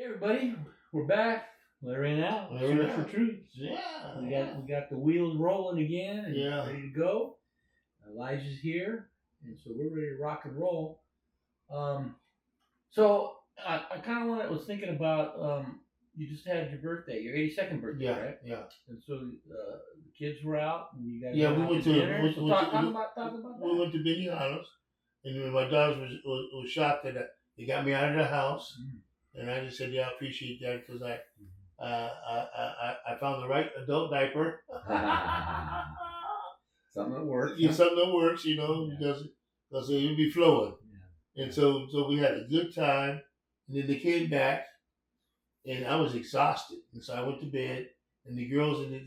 Everybody, we're back. Larry out. Search for truth. Yeah. We got the wheels rolling again and Yeah. ready to go. Elijah's here, and so we're ready to rock and roll. So I kind of was thinking about you just had your birthday, your 82nd birthday, right? Yeah. And so the kids were out, and you guys we went to dinner. Talk about we that. went to Benihana's, and my daughters was shocked that they got me out of the house, and I just said, I appreciate that because I found the right adult diaper. Something that works. Yeah, something that works, because it would be flowing. Yeah. And so we had a good time, and then they came back, and I was exhausted, and so I went to bed, and the girls we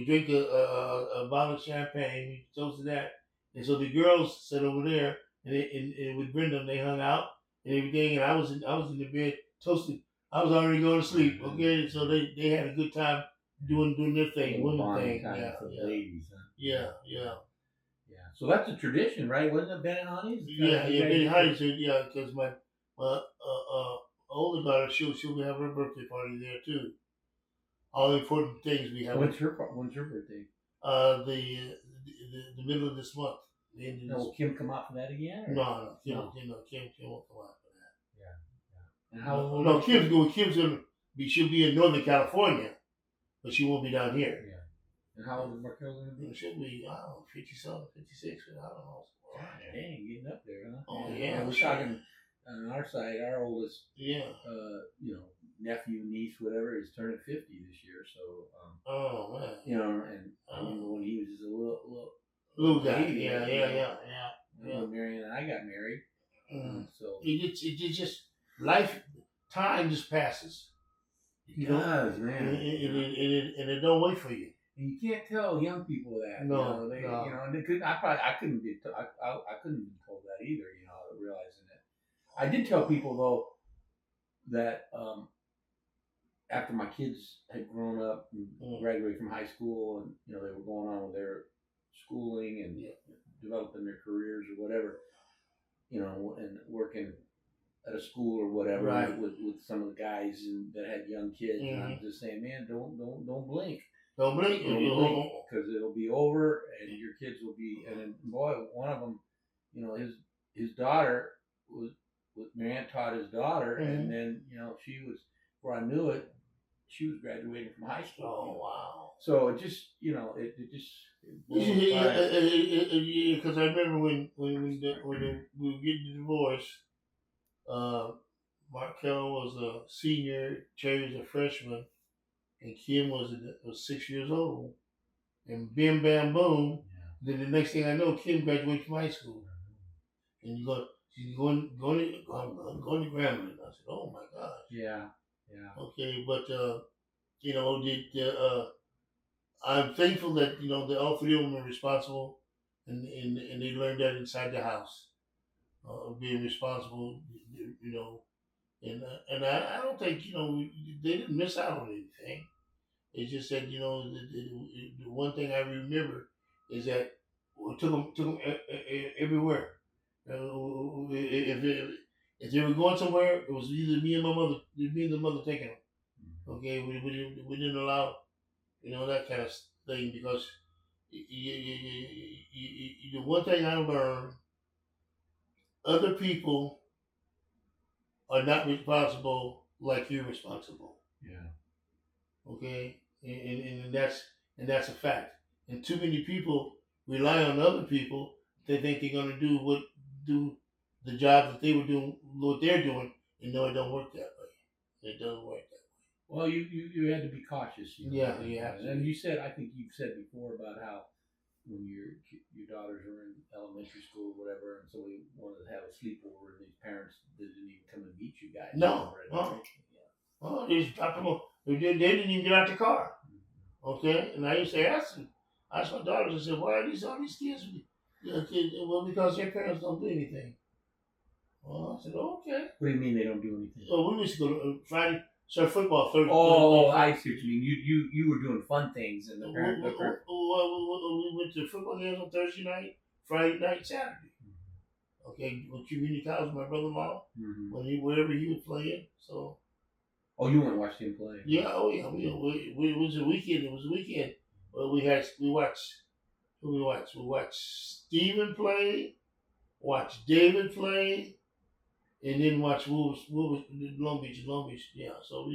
drank a bottle of champagne, we toasted that, and so the girls sat over there, and with Brenda they hung out and everything, and I was in the bed toasted. I was already going to sleep. Okay, so they had a good time doing their thing, women thing. Ladies, huh? Yeah. So that's a tradition, right? Wasn't it Benihana's? Benihana's. Yeah, because my older daughter, she'll be having her birthday party there too. All the important things we have. When's her birthday? The middle of this month. Will Kim come out for that again? Or? No. Kim won't come out for that. Yeah. And how old? No, Kim's gonna be. She'll be in Northern California, but she won't be down here. Yeah. And how old is Markel gonna be? She'll be 57, 56. I don't know. Dang, getting up there, huh? Oh yeah. We're talking on our side. Our oldest, yeah, nephew, niece, whatever, is turning 50 this year. So, oh man, and I remember when he was just a little guy. baby. Yeah. When Marion and I got married. So it just life, time just passes. It does, man. And it don't wait for you. And you can't tell young people that. No. And I couldn't be told that either. Realizing it. I did tell people though that after my kids had grown up and graduated from high school, and they were going on with their schooling and developing their careers or whatever, and working at a school or whatever, right, with some of the guys that had young kids, and I'm just saying, man, don't blink. Don't blink, because it'll be over, and your kids will be. And then, boy, one of them, his daughter was Marianne taught his daughter, and then she was, before I knew it, she was graduating from high school. Oh wow! So it just, because I remember when we were getting the divorce, Markel was a senior, Terry was a freshman, and Kim was 6 years old, and bim bam boom. Then the next thing I know, Kim graduated from high school, and she's going to Grambling. I said, oh my gosh. Yeah. Okay, but I'm thankful that all three of them are responsible, and they learned that inside the house, being responsible, and I don't think they didn't miss out on anything. It's just that the one thing I remember is that we took them everywhere. If they were going somewhere, it was either me and the mother taking them. Okay, we didn't allow that kind of thing, because the one thing I learned, other people are not responsible like you're responsible. Yeah. Okay, and that's a fact. And too many people rely on other people. They think they're gonna do the job that they were doing, what they're doing, and no, it don't work that way. It doesn't work that way. Well, you had to be cautious. Yeah, you have to. And I think you've said before about how when your daughters were in elementary school or whatever, and somebody wanted to have a sleepover, and these parents didn't even come and meet you guys. No. Oh, they just dropped them off. They didn't even get out the car. Okay, and I used to ask my daughters, I said, why are all these kids? Well, because their parents don't do anything. Well, I said, okay. What do you mean they don't do anything? Well, we used to go to Friday, surf football Thursday. Oh, I see what you mean. You were doing fun things, and the parents. We went to football games on Thursday night, Friday night, Saturday. Okay, with community college, my brother-in-law, Mm-hmm. wherever he was playing. So Oh, you went and watched him play? yeah, oh yeah, we it was a weekend. It was a weekend. Well, we watched who we watched. We watched Steven play, watched David play, and then watch Wolves Long Beach. Yeah, so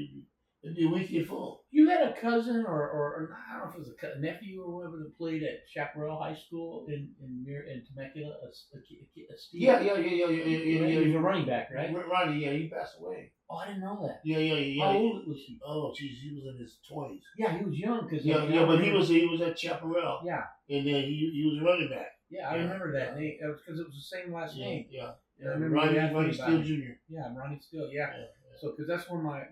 it'd be a weekend full. You had a cousin, or I don't know if it was a nephew or whatever, that played at Chaparral High School in Temecula. Steve. Yeah. He was a running back, right? Ronnie, yeah, he passed away. Oh, I didn't know that. Yeah. How old was he? Oh, jeez, he was in his 20s. Yeah, he was young because Yeah, but he was at Chaparral. Yeah, And then he was a running back. yeah, I remember that name. It was because it was the same last name. Yeah. I remember Ronnie Steele Jr. Yeah, Ronnie Steele. Yeah. So because that's where my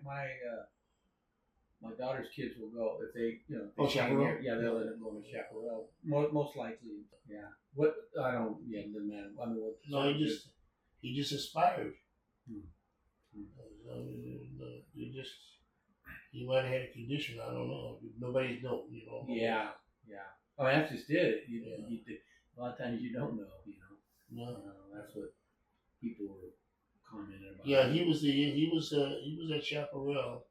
daughter's kids will go if they Chaparral? Yeah, they'll end up going to Chaparral. Most likely. Yeah. What I don't. Yeah, it doesn't matter. I mean, what? No, he just aspired. Hmm. He might have had a condition. I don't know. Nobody's know. Yeah. I mean, that's just it. A lot of times you don't know. No. That's what people were commenting about. Yeah, he was at Chaparral.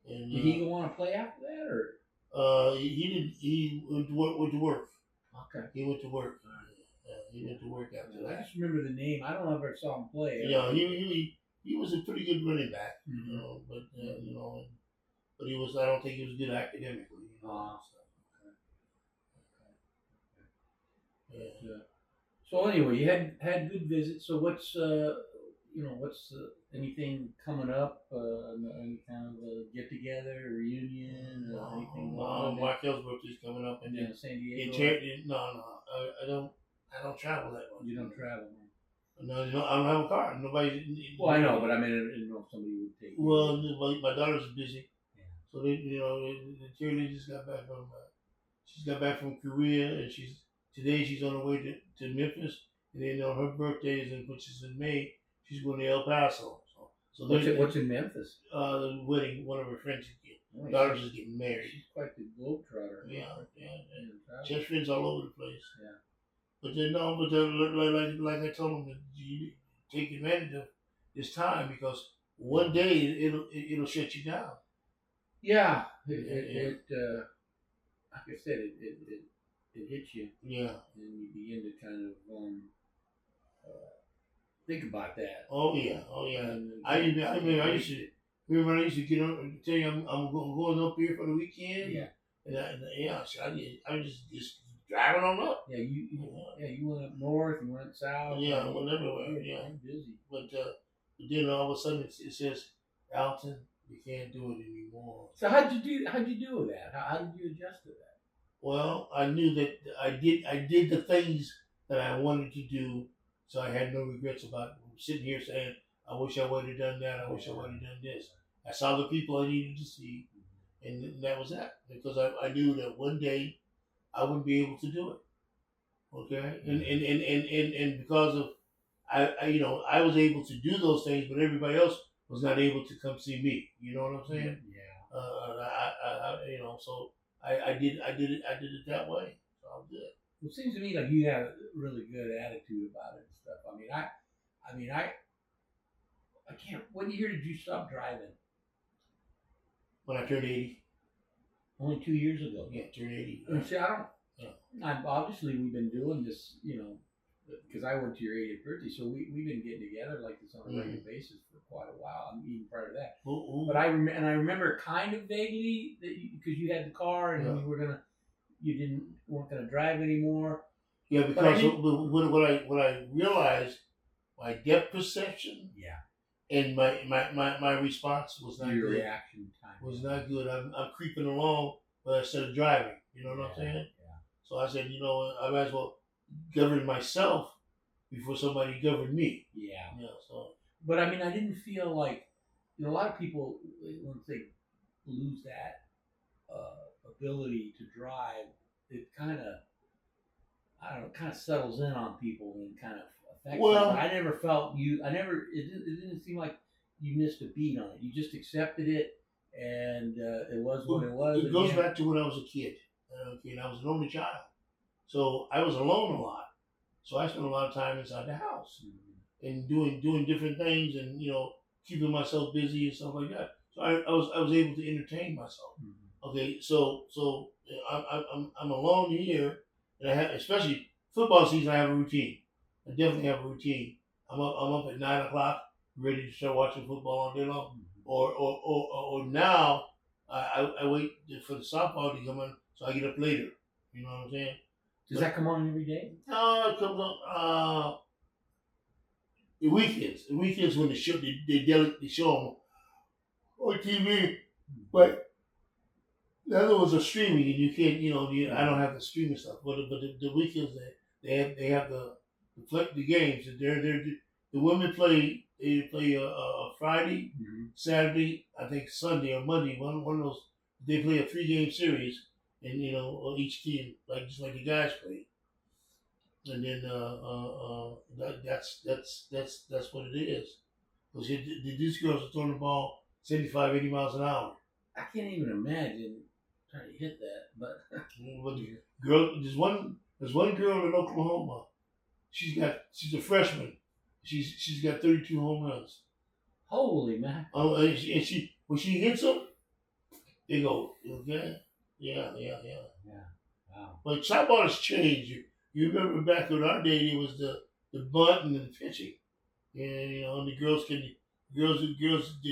And, Did he go on to play after that, or? He didn't. He went to work. Okay. He went to work. He went to work after I that. just remember the name. I don't ever saw him play. Yeah, he was a pretty good running back, Mm-hmm. but he was. I don't think he was good academically. Yeah. So anyway, you had good visits. So what's anything coming up? Any kind of a get together, reunion, anything? Markel's birthday's coming up, and then San Diego. I don't travel that much. You don't travel. No, I don't have a car. Nobody. Well, I know, but I mean, I didn't know if somebody would take. Well, my daughter's busy. Yeah. So the cheerleader just got back from. She's got back from Korea, and today she's on her way to Memphis, and then on her birthday which is in May, she's going to El Paso. So what's in Memphis? The wedding. One of her friends Oh, daughters is getting married. She's quite the globetrotter. Yeah. She has friends all over the place. Yeah. But then like I told them, you take advantage of this time because one day it'll shut you down. Yeah. It like I said, it hits you. Yeah. And you begin to kind of think about that. Oh yeah. I used to remember when I used to get on and tell you I'm going up here for the weekend. Yeah. I was just driving on up. Yeah, you went up north, you went south. Yeah, I went everywhere. Yeah, I'm busy. But then all of a sudden it says, Alton, you can't do it anymore. So how'd you do with that? How did you adjust to that? Well, I knew that I did the things that I wanted to do, so I had no regrets about sitting here saying, I wish I would have done that. I wish I would have done this. I saw the people I needed to see, and that was that. Because I knew that one day I wouldn't be able to do it. Okay, and because of I was able to do those things, but everybody else was not able to come see me. You know what I'm saying? Yeah. So I did it that way. So I did. It seems to me like you have a really good attitude about it and stuff. I mean, I can't. What year did you stop driving? When I turned 80. Only 2 years ago. Yeah, turned 80. And see, I don't. Yeah. Obviously we've been doing this, because I went to your 80th birthday, so we've been getting together like this on a regular basis for quite a while. I mean, even prior to that. But I remember kind of vaguely that because you had the car and you weren't gonna drive anymore. Yeah, because what I realized, my depth perception. Yeah. And my response was not Your good. reaction time was not good. I'm creeping along, but instead of driving, you know what I'm saying? Yeah. So I said, I might as well govern myself before somebody governed me. Yeah. So. But I mean, I didn't feel like, a lot of people, once they lose that ability to drive, it kind of settles in on people and kind of affects them. I never felt it didn't seem like you missed a beat on it. You just accepted it, and it was what it was. It goes back to when I was a kid. And I was an only child. So I was alone a lot. So I spent a lot of time inside the house and doing different things and keeping myself busy and stuff like that. So I was able to entertain myself. Okay, so I'm alone here, and I have, especially football season. I have a routine. I definitely have a routine. I'm up at 9 o'clock, ready to start watching football all day long. Or now I wait for the softball to come on, so I get up later. You know what I'm saying? Does that come on every day? No, it comes on the weekends. The weekends when they show them on TV, but the other ones are streaming, and you can't. I don't have the streaming stuff. But the weekends they have the games. The women play. They play Friday, Saturday, I think Sunday or Monday. One of those. They play a 3-game series, and each team just like the guys play. And then that's what it is. Because these girls are throwing the ball 75, 80 miles an hour. I can't even imagine trying to hit that, but there's one girl in Oklahoma. She's a freshman. She's got 32 home runs. Holy man! Oh, and she when she hits them, they go, okay, yeah. Wow. But softball has changed. You remember back in our day, it was the bunt and the pitching, and the girls They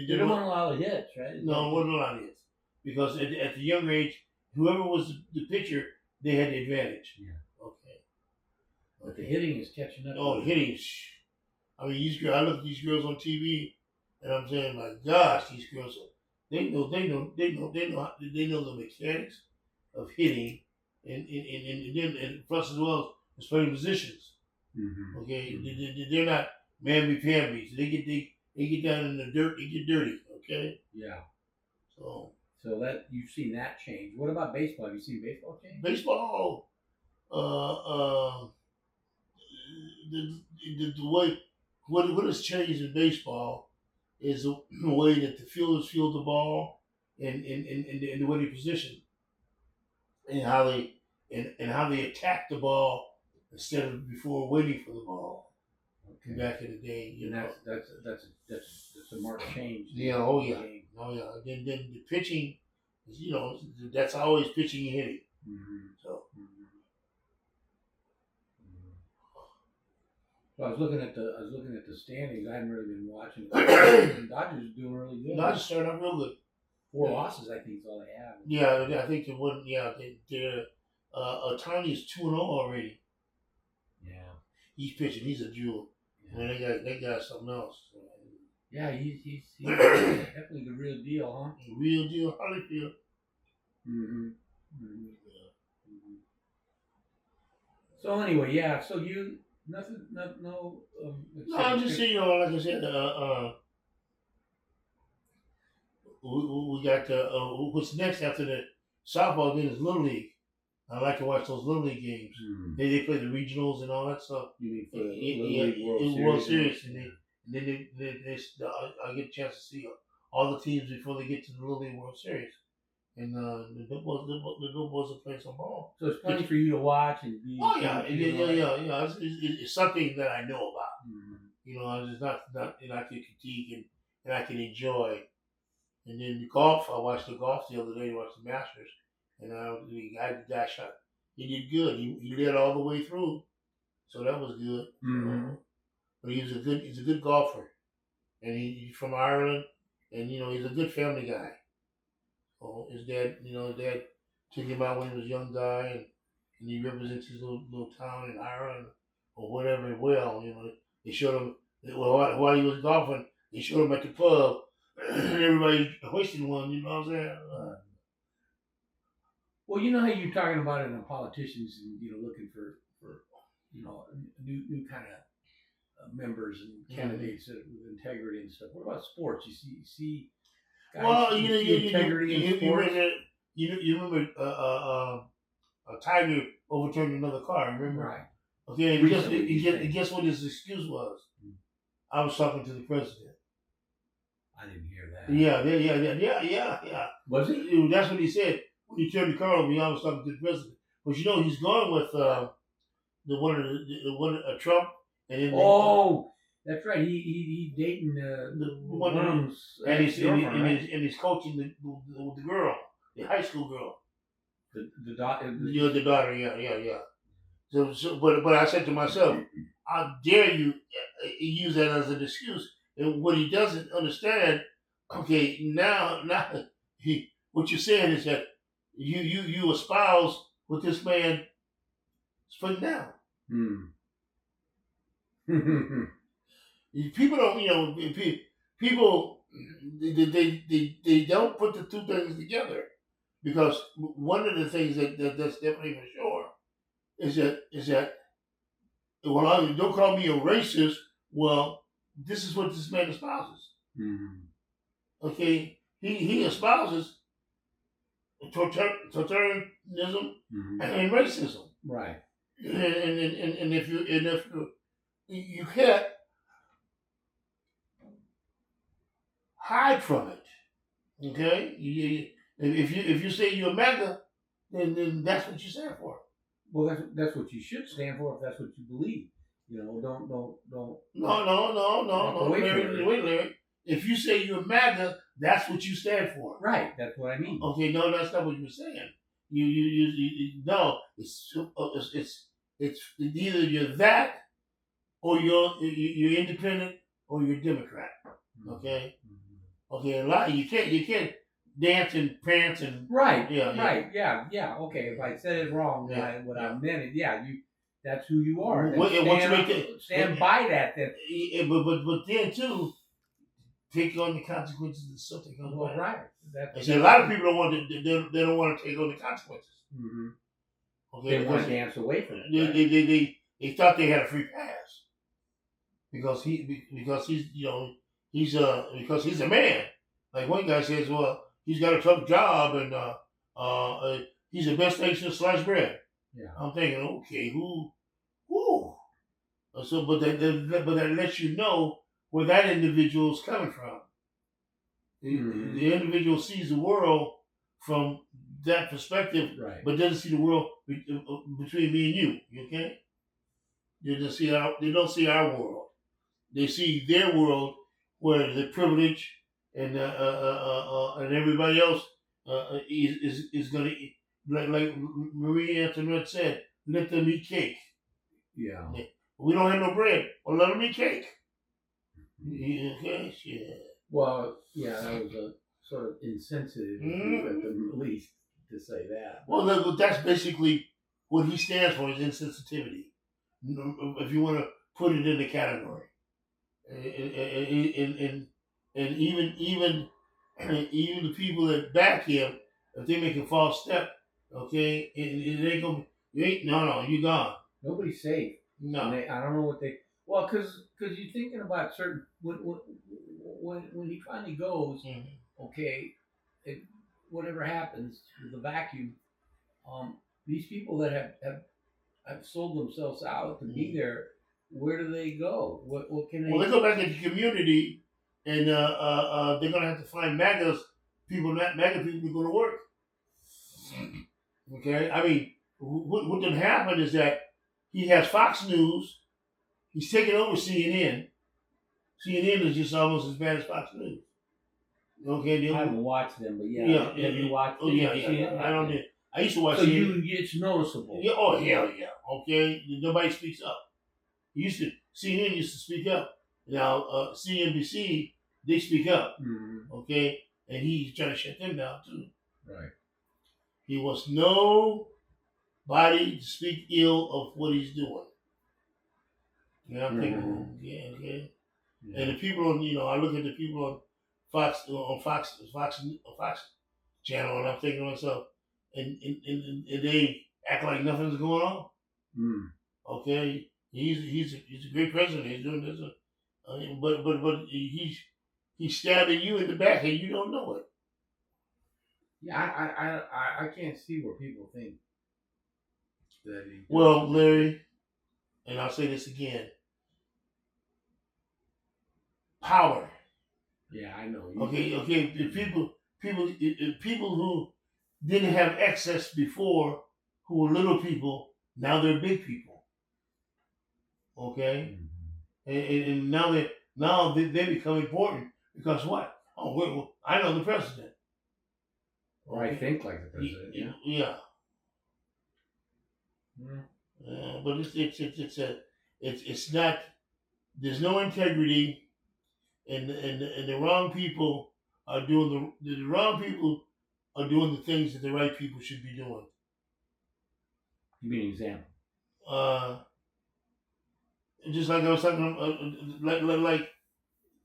don't want a lot of hits, right? No, it wasn't a lot of hits because at the younger age, whoever was the pitcher, they had the advantage. Yeah. Okay. But the hitting is catching up. Oh, the hitting! I mean, these girls. I look at these girls on TV, and I'm saying, my gosh, these girls. They know the mechanics of hitting, and plus as well as playing positions. Mm-hmm. Okay, they're not mamby pambies. They get down in the dirt. They get dirty. Okay. Yeah. So that you've seen that change. What about baseball? Have you seen baseball change? Baseball. The way what has changed in baseball is the way that the fielders field the ball and the way they position and how they attack the ball instead of before waiting for the ball. Okay. Back in the day, that's a marked change. Yeah. Oh yeah. Then the pitching, that's always pitching and hitting. Mm-hmm. So. So I was looking at the standings. I haven't really been watching. The Dodgers are doing really good. Dodgers starting out real good. 4 losses, I think, is all they have. Yeah, I think they won. Yeah, they're Ohtani is 2-0 already. Yeah, he's pitching. He's a jewel. Yeah. Man, they got something else. Yeah, he's definitely the real deal, huh? Real deal, Holyfield. Mm-hmm. So anyway, yeah. So you. Nothing, no. No, I'm just saying, like I said, we got what's next after the softball game is Little League. I like to watch those Little League games. Mm. They play the regionals and all that stuff. You mean for the World Series, and then I get a chance to see all the teams before they get to the Little League World Series. And the little boys are playing some ball. So it's plenty for you to watch and be. Oh yeah. It's something that I know about. Mm-hmm. It's not and I can critique and I can enjoy. And then the golf, I watched the golf the other day. I watched the Masters, and the guy shot. He did good. He led all the way through, so that was good. Mm-hmm. But he's a good golfer, and he's from Ireland, and he's a good family guy. Oh, his dad took him out when he was a young guy, and he represents his little town in Ireland or whatever. Well, they showed him while he was golfing. They showed him at the pub, and everybody hoisting one. You know what I'm saying? Well, you know how you're talking about it in politicians, and looking for new kind of members and candidates with integrity and stuff. What about sports? You see. Well, integrity in sports. You remember a Tiger overturned another car. Remember? Right. Okay. Guess what his excuse was? I was talking to the president. I didn't hear that. Yeah. Was it? That's what he said when he turned the car over. I was talking to the president. But he's gone with the one a Trump, and then Oh, that's right. He dating the one Worm's and he's girlfriend, right? and he's coaching the girl, the high school girl. The daughter. The daughter, yeah. But I said to myself, how dare you use that as an excuse? And what he doesn't understand, okay, now what you're saying is that you espouse what this man is putting down. People don't, people they don't put the two things together, because one of the things that's definitely for sure is that well, don't call me a racist. Well, this is what this man espouses. Okay, he espouses totalitarianism and racism. Right. And if you can't hide from it, okay? If you say you're MAGA, then that's what you stand for. Well, that's what you should stand for if that's what you believe. Don't. No. Larry. If you say you're MAGA, that's what you stand for. Right. That's what I mean. Okay, no, that's not what you're saying. You no. It's either you're that, or you're independent, or you're Democrat. Okay. Okay. A lot you can't dance and prance and right. Yeah. Okay. If I said it wrong, what I meant it. Yeah. That's who you are. Stand by that. Then. But then too, take on the consequences of something comes back. Right. I see a lot of people don't want to. They don't want to take on the consequences. Okay, they want to dance away from it. They thought they had a free pass because he's because he's a man. Like one guy says, well, he's got a tough job and he's the best thing since sliced bread. Yeah. I'm thinking, okay, who? So, but that lets you know where that individual is coming from. The individual sees the world from that perspective, right, but doesn't see the world between me and you. Okay? They don't see our world. They see their world where the privilege and everybody else is going to, like Marie Antoinette said, let them eat cake. Yeah. We don't have no bread. Well, let them eat cake. Okay, yeah. Well, yeah, that was a sort of insensitive, at the least, to say that. Well, that's basically what he stands for, is insensitivity. If you want to put it in the category. And even the people that back him, if they make a false step, okay, it ain't gonna. You gone. Nobody's safe. No. I don't know what they. Well, because you're thinking about certain when he finally goes, okay, whatever happens with the vacuum, these people that have sold themselves out to be there, where do they go? What can they? Well, they go back into the community, and they're gonna have to find MAGA people to go to work. Okay, I mean, what did happen is that he has Fox News. He's taking over CNN. CNN is just almost as bad as Fox News. Okay, I haven't watched them, but yeah. Have you watched? Oh yeah. I don't. I used to watch. So CNN. It's noticeable. Yeah. Oh hell yeah. Okay, nobody speaks up. CNN used to speak up. Now CNBC, they speak up. Okay, and he's trying to shut them down too. Right. He wants nobody to speak ill of what he's doing. Yeah, I'm thinking, okay. Yeah. And the people on, I look at the people on Fox channel, and I'm thinking to myself, and they act like nothing's going on. Okay, he's a great president. He's doing this, but he's stabbing you in the back, and you don't know it. Yeah, I can't see where people think that. Well, Larry, and I'll say this again. Power. Yeah, I know. Okay. The people who didn't have access before, who were little people, now they're big people. Okay, Mhm. and now they become important because what? Oh, I know the president. Or I think like the president. Yeah. Yeah. Mm. But it's not. There's no integrity, and the wrong people are doing the wrong people are doing the things that the right people should be doing. Give me an example. Uh, just like I was talking, like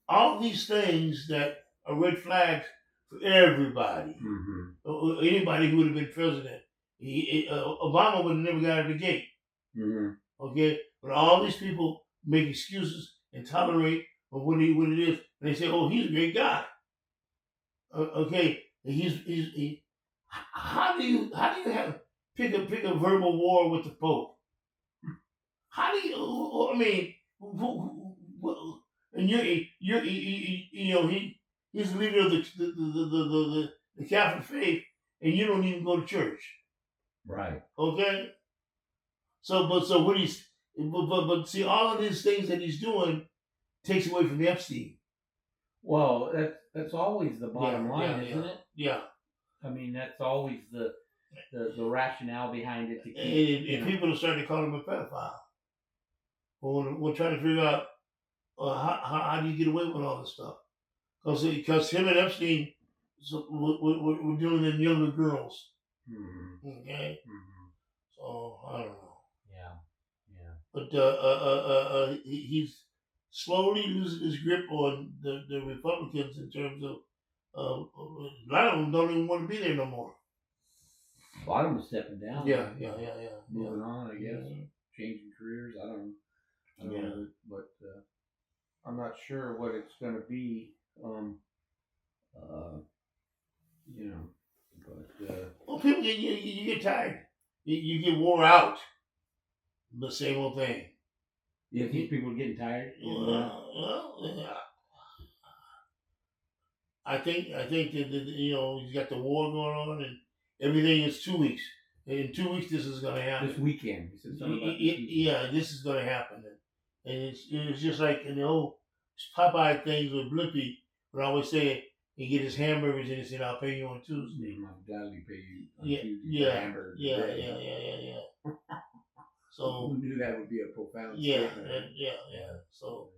all these things that are red flags for everybody. Mm-hmm. Anybody who would have been president, Obama would have never got out of the gate. Mm-hmm. Okay, but all these people make excuses and tolerate of what it is, and they say, "Oh, he's a great guy." Okay, and he. How do you have pick a verbal war with the Pope? How do you? I mean, and he's the leader of the Catholic faith, and you don't even go to church. Right. Okay, so what but see, all of these things that he's doing takes away from Epstein. Well, that's always the bottom line, isn't it? Yeah. I mean, that's always the rationale behind it to keep. And people are starting to call him a pedophile. We're trying to figure out how do you get away with all this stuff? Because him and Epstein were dealing with younger girls. Mm-hmm. Okay. Mm-hmm. So I don't know. Yeah. But he's slowly losing his grip on the Republicans in terms of a lot of them don't even want to be there no more. A lot of them are stepping down. Yeah. Moving on, I guess. Mm-hmm. Changing careers. I don't know. But I'm not sure what it's going to be. But well, people you get tired. You get wore out. The same old thing. You think people are getting tired? Well, I think that he's got the war going on and everything is 2 weeks. In 2 weeks, this is going to happen. This weekend. Yeah, this is going to happen, and it's just like in the old Popeye things with Blippy would always say he get his hamburgers and he said, "I'll pay you on Tuesday." I'll gladly pay you on Tuesday. Hamburgers. Yeah. So who knew that would be a profound statement? Yeah. So,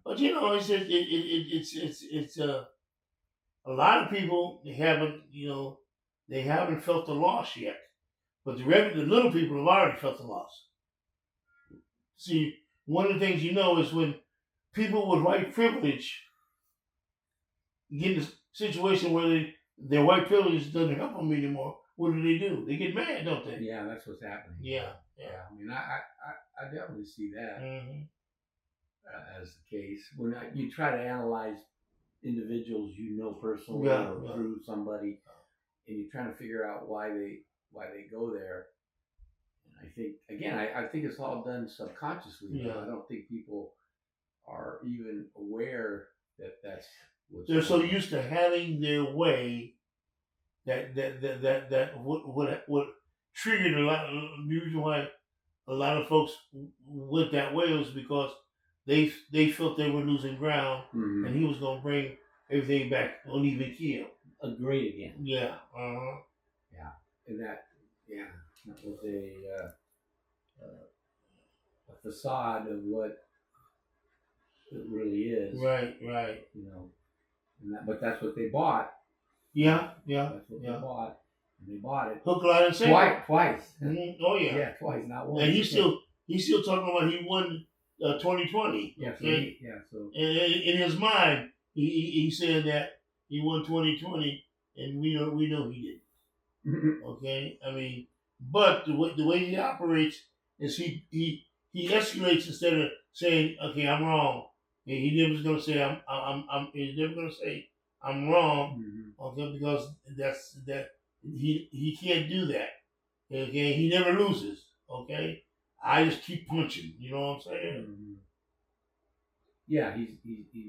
but it's a lot of people they haven't felt the loss yet, but the little people have already felt the loss. See, one of the things is when people with white privilege get in a situation where their white privilege doesn't help them anymore. What do? They get mad, don't they? Yeah, that's what's happening. Yeah. I mean, I definitely see that as the case. When you try to analyze individuals personally or through somebody, and you're trying to figure out why they go there. And I think again, I think it's all done subconsciously. Yeah. I don't think people are even aware that that's what's they're so used to having their way that what triggered a lot. The reason why a lot of folks went that way was because they felt they were losing ground, and he was going to bring everything back on even keel. Great again. Yeah. Yeah. And that was a facade of what it really is. Right. But that's what they bought. Yeah. That's what they bought. And they bought it. Hook, line, and sinker. Twice. Mm-hmm. Oh yeah. Yeah, twice, not once. And he's still talking about he won 2020. Yeah. Okay? So in his mind, he said that he won 2020, and we know he didn't. Okay, I mean, but the way he operates is he escalates instead of saying, "Okay, I'm wrong." And he never going to say he's never going to say I'm wrong. Okay, because that he can't do that. Okay, he never loses. Okay, I just keep punching. You know what I'm saying? Yeah, he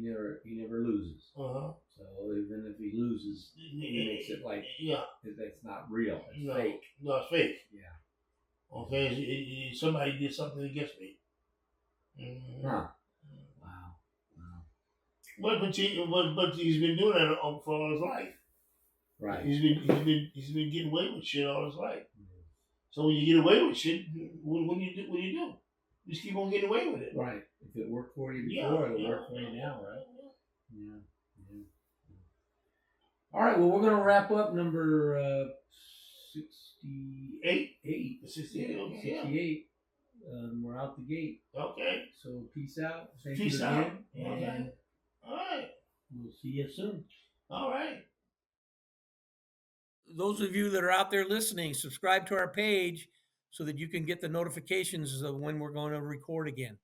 never loses. Uh-huh. So even if he loses, he makes it like that's not real. It's fake. No, it's fake. Yeah. Okay, somebody did something against me. Mhm. Huh. Wow. Wow. But he's been doing that for all his life. Right. He's been getting away with shit all his life. So when you get away with shit, what do you do? What do? You just keep on getting away with it. Right. If it worked for you before, it'll work for you now, right? Yeah. Yeah. All right. Well, we're gonna wrap up number 68. 68. We're out the gate. Okay. So peace out. Thank Peace you out. again. Okay. And All right. we'll see you soon. All right. Those of you that are out there listening, subscribe to our page so that you can get the notifications of when we're going to record again.